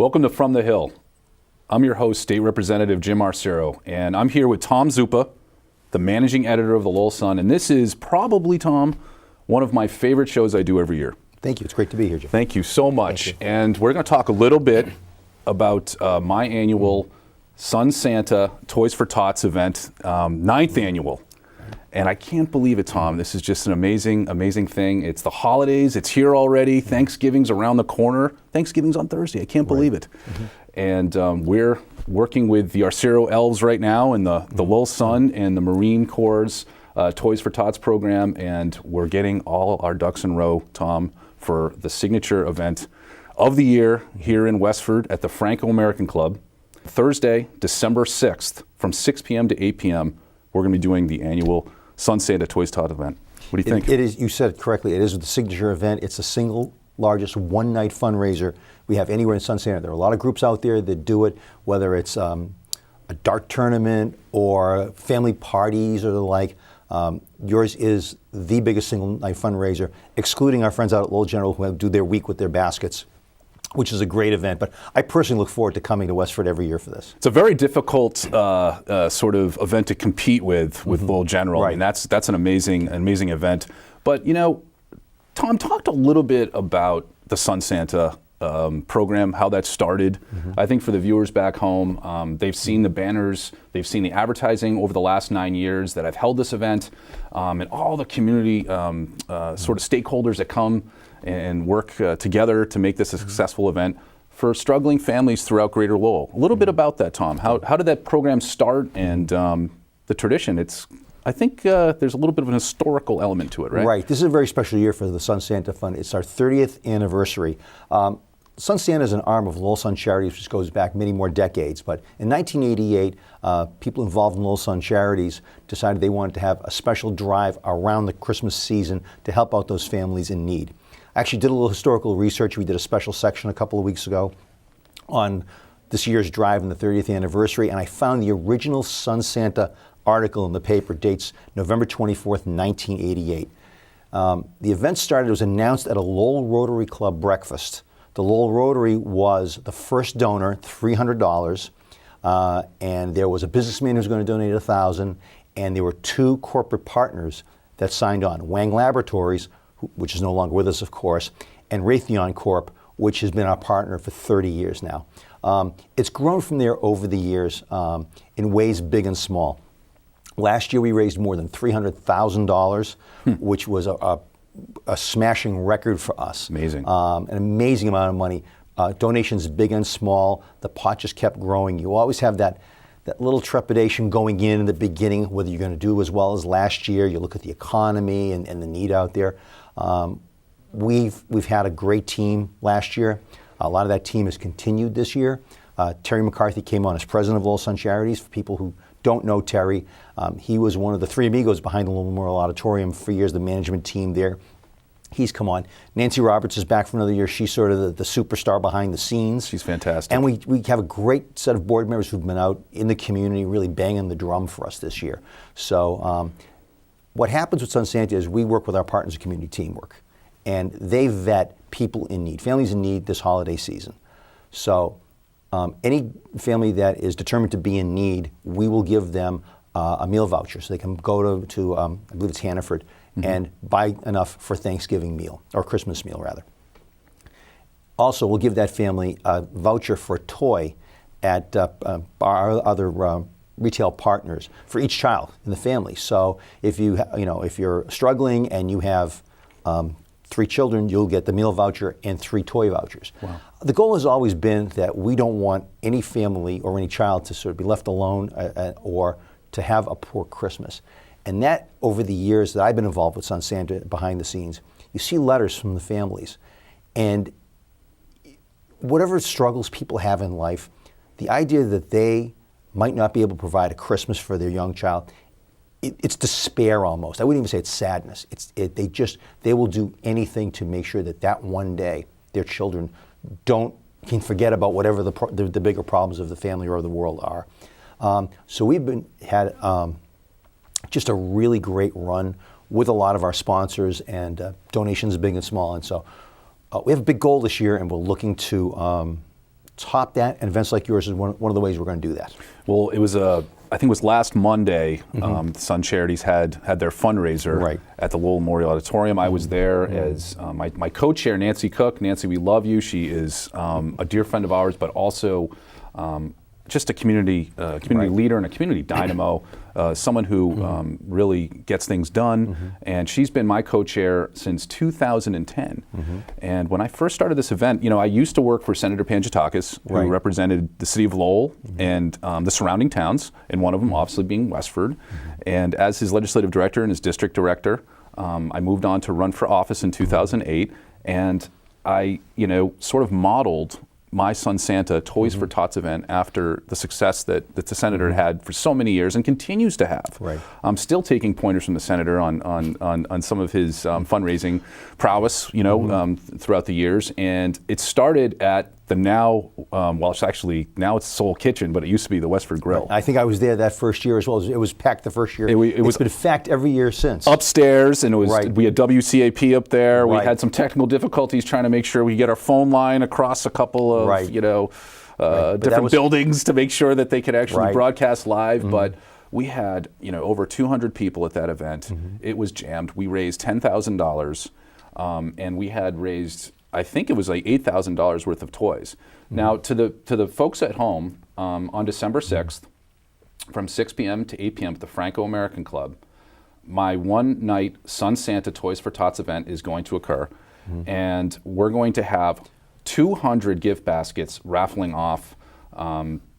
Welcome to From the Hill. I'm your host, State Representative Jim Arciero, and I'm here with Tom Zuppa, the managing editor of the Lowell Sun, and this is probably, Tom, one of my favorite shows I do every year. Thank you. It's great to be here, Jim. Thank you so much. And we're going to talk a little bit about my annual Sun Santa Toys for Tots event, 9th annual. And I can't believe it, Tom. This is just an amazing, amazing thing. It's the holidays. It's here already. Thanksgiving's around the corner. Thanksgiving's on Thursday. I can't believe it. And we're working with the Arciero Elves right now and the Lowell Sun and the Marine Corps' Toys for Tots program. And we're getting all our ducks in a row, Tom, for the signature event of the year here in Westford at the Franco American Club. Thursday, December 6th, from 6 p.m. to 8 p.m., we're going to be doing the annual Sun Santa Toys Tot event. What do you think? It is, you said it correctly, it is the signature event. It's the single largest one-night fundraiser we have anywhere in Sun Santa. There are a lot of groups out there that do it, whether it's a dart tournament or family parties or the like. Yours is the biggest single-night fundraiser, excluding our friends out at Lowell General who do their week with their baskets, which is a great event. But I personally look forward to coming to Westford every year for this. It's a very difficult sort of event to compete with Lowell General. Right. I mean, that's an amazing event. But, you know, Tom, talked a little bit about the Sun Santa program, how that started. I think for the viewers back home, they've seen the banners, they've seen the advertising over the last 9 years that I've held this event, and all the community sort of stakeholders that come and work together to make this a successful event for struggling families throughout Greater Lowell. A little bit about that, Tom. How did that program start and the tradition? I think there's a little bit of an historical element to it, right? Right. This is a very special year for the Sun Santa Fund. It's our 30th anniversary. Sun Santa is an arm of Lowell Sun Charities, which goes back many more decades. But in 1988, people involved in Lowell Sun Charities decided they wanted to have a special drive around the Christmas season to help out those families in need. I actually did a little historical research. We did a special section a couple of weeks ago on this year's drive and the 30th anniversary, and I found the original Sun Santa article in the paper dates November 24th, 1988. The event started, it was announced at a Lowell Rotary Club breakfast. The Lowell Rotary was the first donor, $300, and there was a businessman who was going to donate $1,000, and there were two corporate partners that signed on, Wang Laboratories, which is no longer with us, of course, and Raytheon Corp., which has been our partner for 30 years now. It's grown from there over the years in ways big and small. Last year we raised more than $300,000, which was a smashing record for us. Amazing. An amazing amount of money. Donations big and small. The pot just kept growing. You always have that little trepidation going in the beginning, whether you're going to do as well as last year. You look at the economy and the need out there. We've had a great team last year. A lot of that team has continued this year. Terry McCarthy came on as president of Lowell Sun Charities. For people who don't know Terry, he was one of the three amigos behind the Lowell Memorial Auditorium for years, the management team there. He's come on. Nancy Roberts is back for another year. She's sort of the superstar behind the scenes. She's fantastic. And we have a great set of board members who've been out in the community really banging the drum for us this year. So what happens with Sun Santa is we work with our partners in community teamwork, and they vet people in need, families in need this holiday season. So any family that is determined to be in need, we will give them a meal voucher so they can go to I believe it's Hannaford, and buy enough for Thanksgiving meal, or Christmas meal rather. Also, we'll give that family a voucher for a toy at our other retail partners for each child in the family. So if if you're struggling and you have 3 children, you'll get the meal voucher and 3 toy vouchers. Wow. The goal has always been that we don't want any family or any child to sort of be left alone or to have a poor Christmas. And that, over the years that I've been involved with Sun Santa behind the scenes, you see letters from the families. And whatever struggles people have in life, the idea that they might not be able to provide a Christmas for their young child, it's despair almost. I wouldn't even say it's sadness. They will do anything to make sure that one day their children can forget about whatever the bigger problems of the family or the world are. So we've had just a really great run with a lot of our sponsors and donations big and small. And so we have a big goal this year, and we're looking to top that, and events like yours is one of the ways we're going to do that. Well, it was I think it was last Monday, the Sun Charities had their fundraiser at the Lowell Memorial Auditorium. I was there as my co-chair, Nancy Cook. Nancy, we love you. She is a dear friend of ours, but also just a community leader and a community dynamo, someone who really gets things done. And she's been my co-chair since 2010. And when I first started this event, you know, I used to work for Senator Pangiatakis, who represented the city of Lowell and the surrounding towns, and one of them obviously being Westford. And as his legislative director and his district director, I moved on to run for office in 2008, and I, you know, sort of modeled my Son Santa Toys for Tots event after the success that the senator had for so many years and continues to have. I'm still taking pointers from the senator on some of his fundraising prowess, you know, throughout the years. And it started at the now, well, it's actually, now it's Soul Kitchen, but it used to be the Westford Grill. I think I was there that first year as well. It was packed the first year. It's been packed every year since. Upstairs, and it was we had WCAP up there. We had some technical difficulties trying to make sure we get our phone line across a couple of, you know, different buildings to make sure that they could actually broadcast live. But we had, you know, over 200 people at that event. It was jammed. We raised $10,000, and we had raised, I think it was like $8,000 worth of toys. Now, to the folks at home, on December 6th, from 6 p.m. to 8 p.m. at the Franco American Club, my one-night Son Santa Toys for Tots event is going to occur, and we're going to have 200 gift baskets raffling off.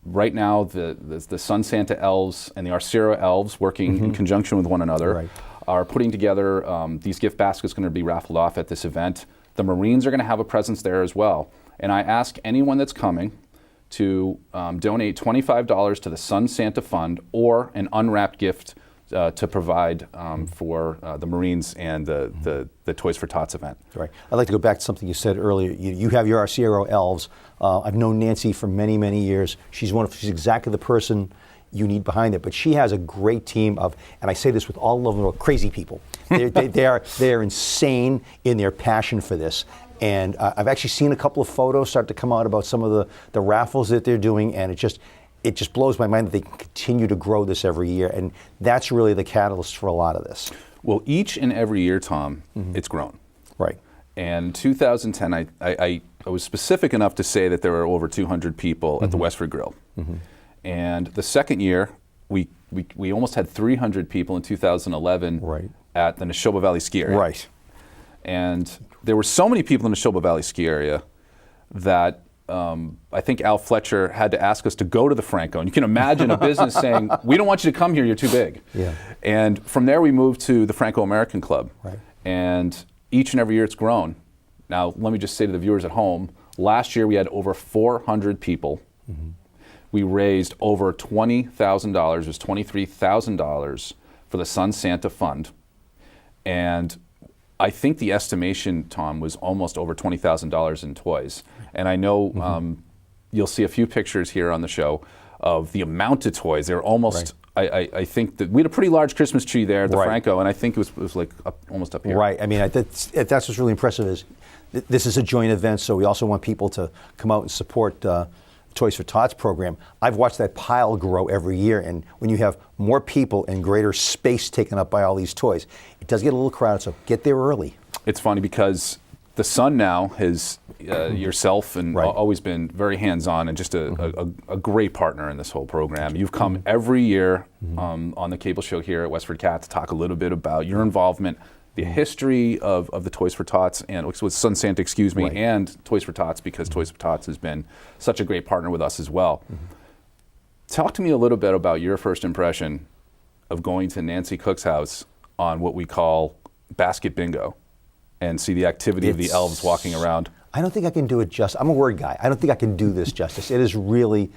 Right now, the Son Santa elves and the Arciero elves, working in conjunction with one another, are putting together these gift baskets going to be raffled off at this event. The Marines are going to have a presence there as well. And I ask anyone that's coming to donate $25 to the Son Santa Fund or an unwrapped gift to provide for the Marines and the Toys for Tots event. I'd like to go back to something you said earlier. You have your Arciero elves. I've known Nancy for many, many years. She's exactly the person you need behind it, but she has a great team of, and I say this with all of them, crazy people. They are insane in their passion for this. And I've actually seen a couple of photos start to come out about some of the raffles that they're doing, and it just blows my mind that they can continue to grow this every year. And that's really the catalyst for a lot of this. Well, each and every year, Tom, it's grown. And 2010, I was specific enough to say that there were over 200 people at the Westford Grill. And the second year, we almost had 300 people in 2011 at the Neshoba Valley Ski Area. And there were so many people in the Neshoba Valley Ski Area that I think Al Fletcher had to ask us to go to the Franco. And you can imagine a business saying, we don't want you to come here, you're too big. And from there we moved to the Franco American Club. And each and every year it's grown. Now, let me just say to the viewers at home, last year we had over 400 people. We raised over $20,000, it was $23,000 for the Son Santa Fund. And I think the estimation, Tom, was almost over $20,000 in toys. And I know you'll see a few pictures here on the show of the amount of toys. They were almost, I think that we had a pretty large Christmas tree there at the Franco, and I think it was like almost up here. I mean, that's what's really impressive is this is a joint event, so we also want people to come out and support Toys for Tots program. I've watched that pile grow every year, and when you have more people and greater space taken up by all these toys, it does get a little crowded, so get there early. It's funny because the Sun now has, yourself and always been very hands-on and just a great partner in this whole program. You've come every year on the cable show here at WestfordCAT to talk a little bit about your involvement, the history of the Toys for Tots, and with Son Santa, and Toys for Tots, because Toys for Tots has been such a great partner with us as well. Talk to me a little bit about your first impression of going to Nancy Cook's house on what we call basket bingo and see the activity of the elves walking around. I don't think I can do it justice. I'm a word guy. I don't think I can do this justice. It is really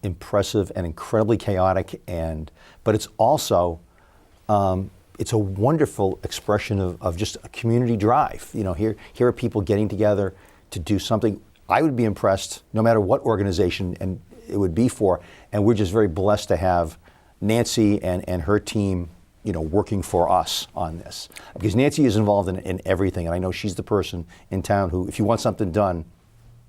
impressive and incredibly chaotic, but it's also it's a wonderful expression of just a community drive. You know, here are people getting together to do something. I would be impressed no matter what organization and it would be for, and we're just very blessed to have Nancy and her team, you know, working for us on this. Because Nancy is involved in everything, and I know she's the person in town who, if you want something done,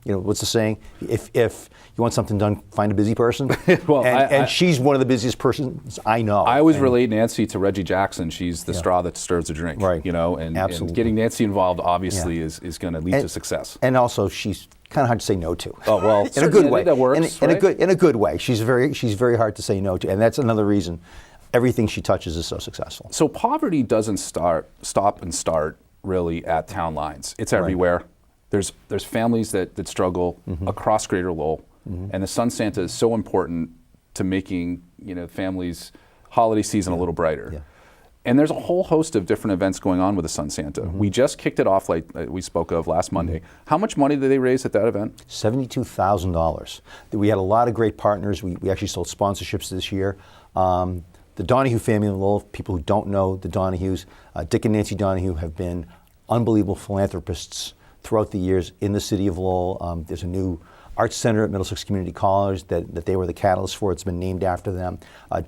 You know, what's the saying? If you want something done, find a busy person. Well, and she's one of the busiest persons I know. I always relate Nancy to Reggie Jackson. She's the straw that stirs the drink. Right. You know, and getting Nancy involved obviously is going to lead to success. And also, she's kind of hard to say no to. Oh well, in a good way. That works. In a good way. She's very hard to say no to, and that's another reason everything she touches is so successful. So poverty doesn't stop and start really at town lines. It's everywhere. There's families that struggle across Greater Lowell, and the Sun Santa is so important to making families' holiday season a little brighter. Yeah. And there's a whole host of different events going on with the Sun Santa. We just kicked it off like we spoke of last Monday. How much money did they raise at that event? $72,000. We had a lot of great partners. We actually sold sponsorships this year. The Donahue family in Lowell, people who don't know the Donahues, Dick and Nancy Donahue have been unbelievable philanthropists throughout the years in the city of Lowell. There's a new arts center at Middlesex Community College that they were the catalyst for. It's been named after them.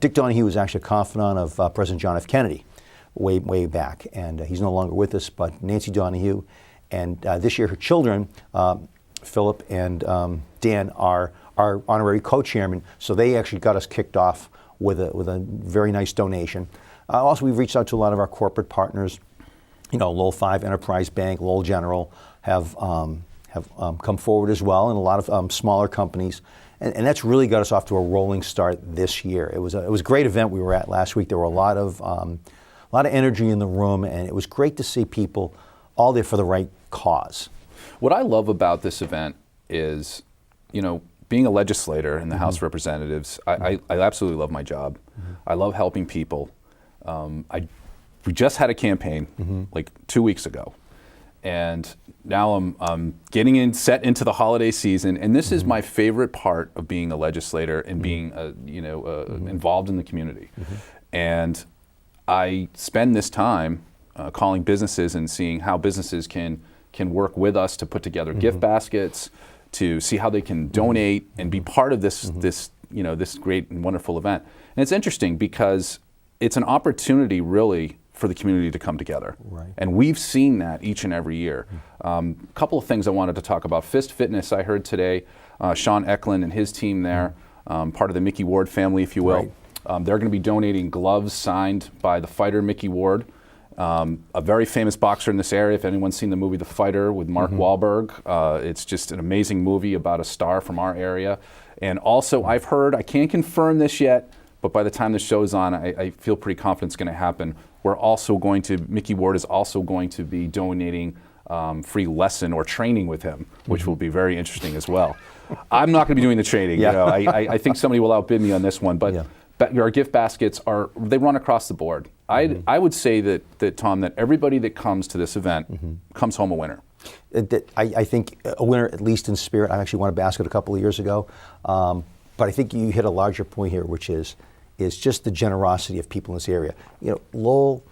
Dick Donahue was actually a confidant of President John F. Kennedy way back, and he's no longer with us, but Nancy Donahue, and this year her children, Philip and Dan, are our honorary co-chairman, so they actually got us kicked off with a very nice donation. Also, we've reached out to a lot of our corporate partners. Lowell 5 Enterprise Bank, Lowell General have come forward as well, and a lot of smaller companies, and that's really got us off to a rolling start this year. It was a great event we were at last week. There were a lot of energy in the room, and it was great to see people all there for the right cause. What I love about this event is, being a legislator in the House of Representatives, I absolutely love my job. I love helping people. We just had a campaign like 2 weeks ago, and now I'm getting set into the holiday season, and this is my favorite part of being a legislator and being involved in the community. And I spend this time calling businesses and seeing how businesses can work with us to put together gift baskets, to see how they can donate and be part of this great and wonderful event. And it's interesting because it's an opportunity really for the community to come together. Right. And we've seen that each and every year. A couple of things I wanted to talk about. Fist Fitness, I heard today, Sean Eklund and his team there, part of the Mickey Ward family, if you will. Right. They're going to be donating gloves signed by the fighter Mickey Ward, a very famous boxer in this area. If anyone's seen the movie The Fighter with Mark Wahlberg, it's just an amazing movie about a star from our area. And also, I've heard, I can't confirm this yet, but by the time the show's on, I feel pretty confident it's going to happen. Mickey Ward is also going to be donating free lesson or training with him, which will be very interesting as well. I'm not going to be doing the training. I think somebody will outbid me on this one, but our gift baskets they run across the board. I would say that Tom, that everybody that comes to this event comes home a winner. I think a winner, at least in spirit. I actually won a basket a couple of years ago, but I think you hit a larger point here, which is just the generosity of people in this area. Lowell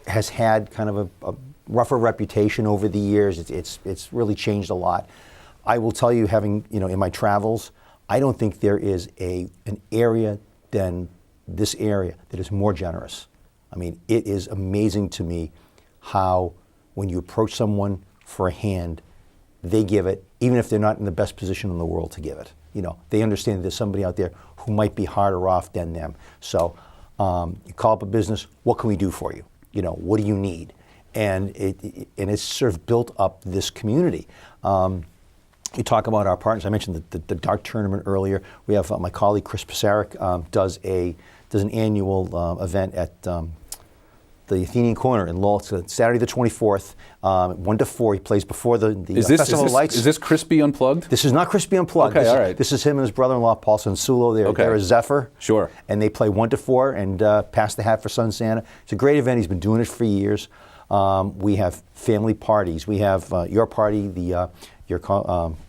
has had kind of a rougher reputation over the years. It's really changed a lot. I will tell you, having in my travels, I don't think there is an area than this area that is more generous. I mean, it is amazing to me how when you approach someone for a hand, they give it, even if they're not in the best position in the world to give it. They understand that there's somebody out there who might be harder off than them. So you call up a business, what can we do for you? What do you need? And it's sort of built up this community. You talk about our partners. I mentioned the dart tournament earlier. We have my colleague Chris Pasaric does an annual event at the Athenian Corner in Lowell. It's Saturday the 24th, 1 to 4. He plays before the Festival of Lights. Is this Crispy Unplugged? This is not Crispy Unplugged. Okay, all right. This is him and his brother-in-law, Paul Sansulo. They're a Zephyr. Sure. And they play 1 to 4 and pass the hat for Sun Santa. It's a great event. He's been doing it for years. We have family parties. We have your party, your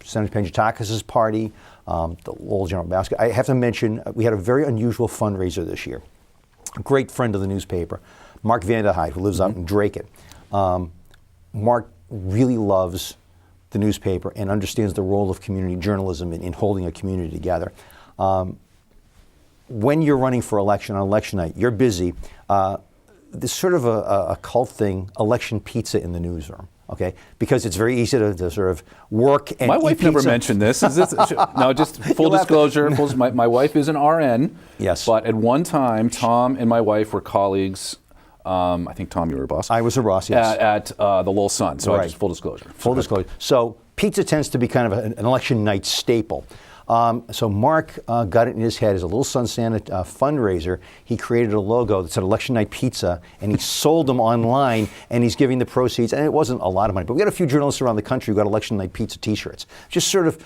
Senator Penjatakis' party, the Lowell General Basket. I have to mention, we had a very unusual fundraiser this year. A great friend of the newspaper, Mark Vanderhyde, who lives out in Draken. Mark really loves the newspaper and understands the role of community journalism in holding a community together. When you're running for election on election night, you're busy. There's sort of a cult thing, election pizza in the newsroom. Okay, because it's very easy to sort of work and My eat wife never pizza. mentioned this. Is this no, just full disclosure. My wife is an RN. Yes. But at one time, Tom and my wife were colleagues. I think, Tom, you were a boss. I was a boss, yes. At the Lowell Sun. So Right. just full disclosure. Full disclosure. So pizza tends to be kind of an election night staple. So Mark got it in his head as a Little Sun Santa fundraiser. He created a logo that said Election Night Pizza, and he sold them online, and he's giving the proceeds, and it wasn't a lot of money, but we got a few journalists around the country who got Election Night Pizza t-shirts. Just sort of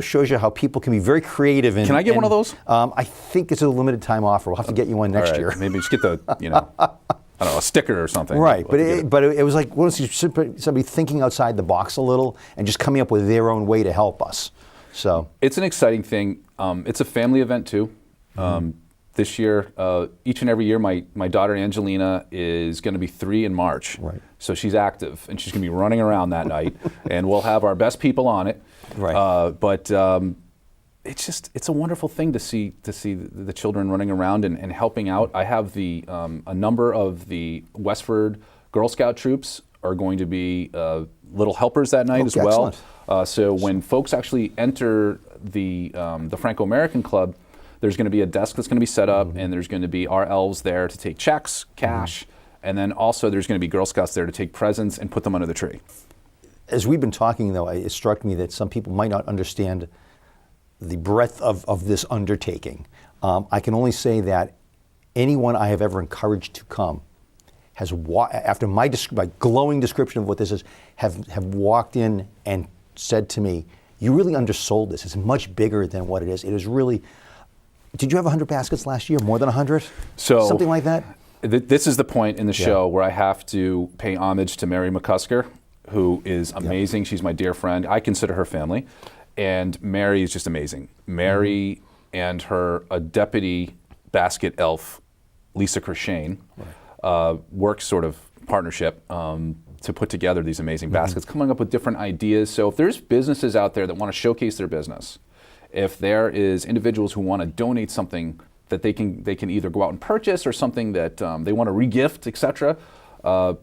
shows you how people can be very creative. Can I get one of those? I think it's a limited time offer. We'll have to get you one next year. Maybe just get the, I don't know, a sticker or something. Right, but it was like somebody thinking outside the box a little and just coming up with their own way to help us. So it's an exciting thing. It's a family event too. This year, each and every year, my daughter Angelina is going to be 3 in March. Right. So she's active, and she's going to be running around that night, and we'll have our best people on it. Right. But it's a wonderful thing to see the children running around and helping out. I have a number of the Westford Girl Scout troops are going to be little helpers that night as well. So when folks actually enter the Franco American Club, there's going to be a desk that's going to be set up, and there's going to be our elves there to take checks, cash, and then also there's going to be Girl Scouts there to take presents and put them under the tree. As we've been talking, though, it struck me that some people might not understand the breadth of this undertaking. I can only say that anyone I have ever encouraged to come has, after my glowing description of what this is, have walked in and said to me, "You really undersold this. It's much bigger than what it is. It is really." Did you have 100 baskets last year? More than 100? So something like that. This is the point in the show where I have to pay homage to Mary McCusker, who is amazing. She's my dear friend. I consider her family. And Mary is just amazing. Mary and her deputy basket elf, Lisa Kershane, work sort of partnership to put together these amazing baskets, coming up with different ideas. So if there's businesses out there that want to showcase their business, if there is individuals who want to donate something that they can either go out and purchase or something that they want to regift, etc.,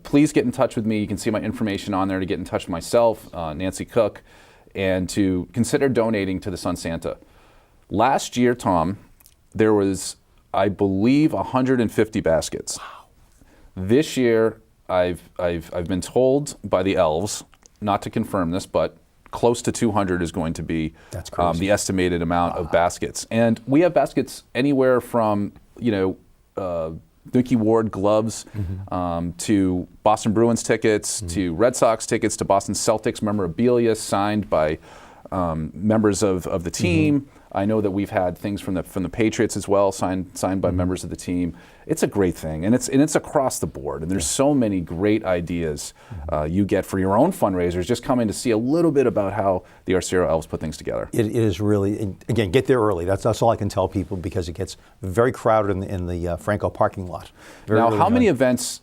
please get in touch with me. You can see my information on there to get in touch with myself, Nancy Cook, and to consider donating to the Sun Santa. Last year, Tom, there was, I believe, 150 baskets. Wow. This year, I've been told by the elves, not to confirm this, but close to 200 is going to be the estimated amount of baskets. And we have baskets anywhere from, Dookie Ward gloves to Boston Bruins tickets to Red Sox tickets to Boston Celtics memorabilia signed by members of the team. I know that we've had things from the Patriots as well, signed by members of the team. It's a great thing, and it's across the board. And there's so many great ideas you get for your own fundraisers. Just coming to see a little bit about how the Arciero elves put things together. It is really, again, get there early. That's all I can tell people, because it gets very crowded in the Franco parking lot. Now, how many events?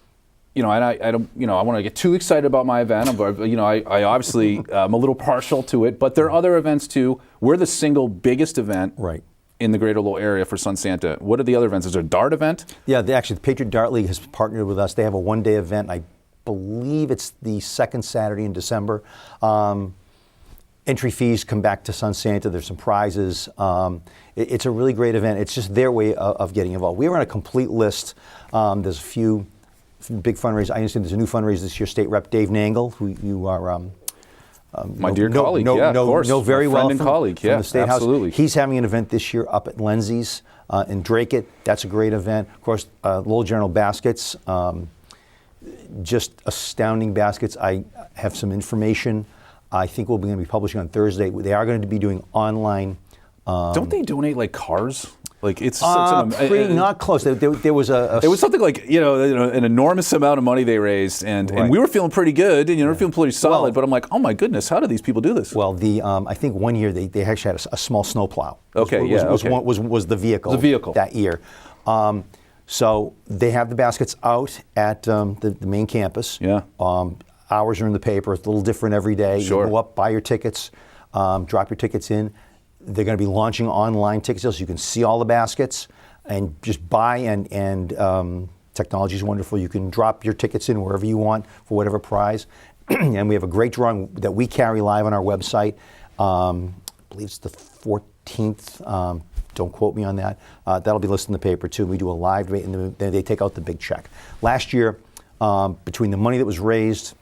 And I don't. I want to get too excited about my event. I obviously I'm a little partial to it, but there are other events too. We're the single biggest event in the Greater Lowell area for Sun Santa. What are the other events? Is there a dart event? Yeah, actually, the Patriot Dart League has partnered with us. They have a one-day event. I believe it's the second Saturday in December. Entry fees come back to Sun Santa. There's some prizes. It's a really great event. It's just their way of getting involved. We are on a complete list. There's a few big fundraisers. I understand there's a new fundraiser this year. State Rep Dave Nangle, who you are my dear colleague, of course. Know very well and colleague, from the State absolutely. House. He's having an event this year up at Lindsay's in Dracut. That's a great event. Of course, Lowell General Baskets, just astounding baskets. I have some information. I think we're going to be publishing on Thursday. They are going to be doing online. Don't they donate like cars? Like it's pretty not close. There was it was something like an enormous amount of money they raised, and we were feeling pretty good, and we're feeling pretty solid. But I'm like, oh my goodness, how do these people do this? Well, I think one year they actually had a small snowplow. Okay, was the vehicle. The vehicle that year. So they have the baskets out at the main campus. Yeah. Hours are in the paper. It's a little different every day. Sure. You go up, buy your tickets, drop your tickets in. They're going to be launching online ticket sales, so you can see all the baskets and just buy. And technology is wonderful. You can drop your tickets in wherever you want for whatever prize. and we have a great drawing that we carry live on our website. I believe it's the 14th. Don't quote me on that. That'll be listed in the paper too. We do a live rate, and then they take out the big check. Last year, between the money that was raised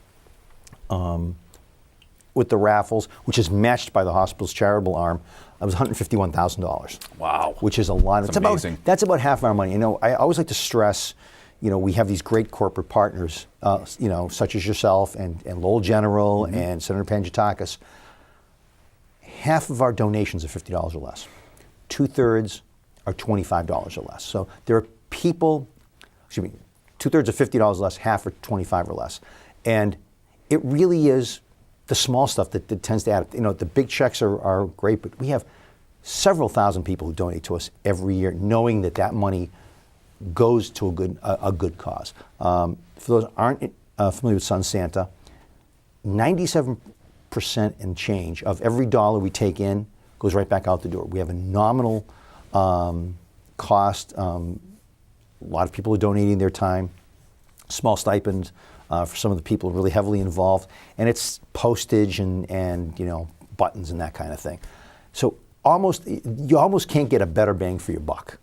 with the raffles, which is matched by the hospital's charitable arm, it was $151,000. Wow. Which is a lot. That's amazing. That's about half of our money. I always like to stress, we have these great corporate partners, such as yourself and Lowell General and Senator Pangiatakis. Half of our donations are $50 or less. 2/3 are $25 or less. So there are people, 2/3 are $50 less, half are $25 or less. And it really is the small stuff that tends to add up. The big checks are great, but we have several thousand people who donate to us every year, knowing that money goes to a good cause. For those who aren't familiar with Sun Santa, 97% and change of every dollar we take in goes right back out the door. We have a nominal cost. A lot of people are donating their time, small stipend for some of the people really heavily involved, and it's postage and buttons and that kind of thing. So you almost can't get a better bang for your buck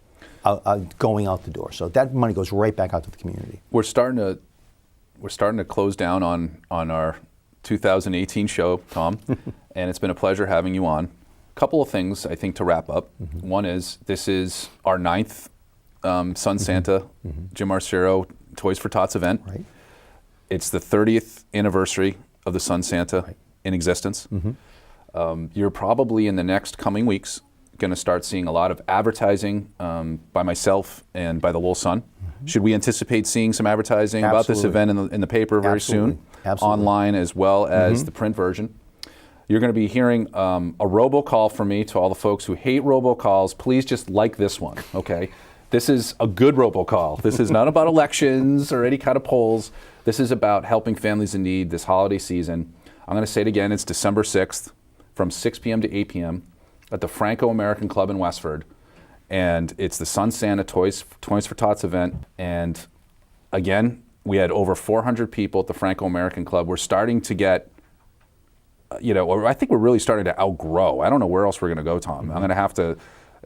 going out the door. So that money goes right back out to the community. We're starting to close down on our 2018 show, Tom, and it's been a pleasure having you on. A couple of things I think to wrap up. One is this is our 9th Sun Santa, Jim Arciero Toys for Tots event. Right. It's the 30th anniversary of the Sun Santa in existence. You're probably in the next coming weeks going to start seeing a lot of advertising by myself and by the Lowell Sun. Should we anticipate seeing some advertising about this event in the paper very soon? Absolutely. Online as well as the print version. You're going to be hearing a robocall from me to all the folks who hate robocalls. Please just like this one, okay? This is a good robocall. This is not about elections or any kind of polls. This is about helping families in need this holiday season. I'm going to say it again. It's December 6th from 6 p.m. to 8 p.m. at the Franco American Club in Westford. And it's the Sun Santa Toys for Tots event. And again, we had over 400 people at the Franco American Club. We're starting to get, I think we're really starting to outgrow. I don't know where else we're going to go, Tom. I'm going to have to,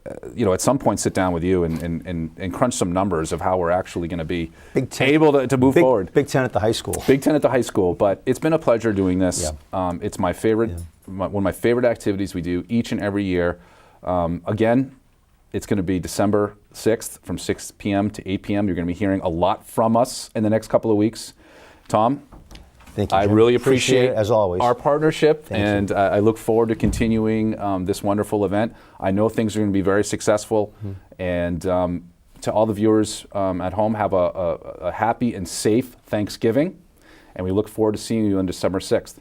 at some point sit down with you and crunch some numbers of how we're actually going to be able to move forward. Big 10 at the high school. Big 10 at the high school. But it's been a pleasure doing this. Yeah. It's my favorite, one of my favorite activities we do each and every year. Again, it's going to be December 6th from 6 p.m. to 8 p.m. You're going to be hearing a lot from us in the next couple of weeks. Tom, thank you, I Jim. really appreciate it, as always, our partnership, Thank you. I look forward to continuing this wonderful event. I know things are going to be very successful, and to all the viewers at home, have a happy and safe Thanksgiving, and we look forward to seeing you on December 6th.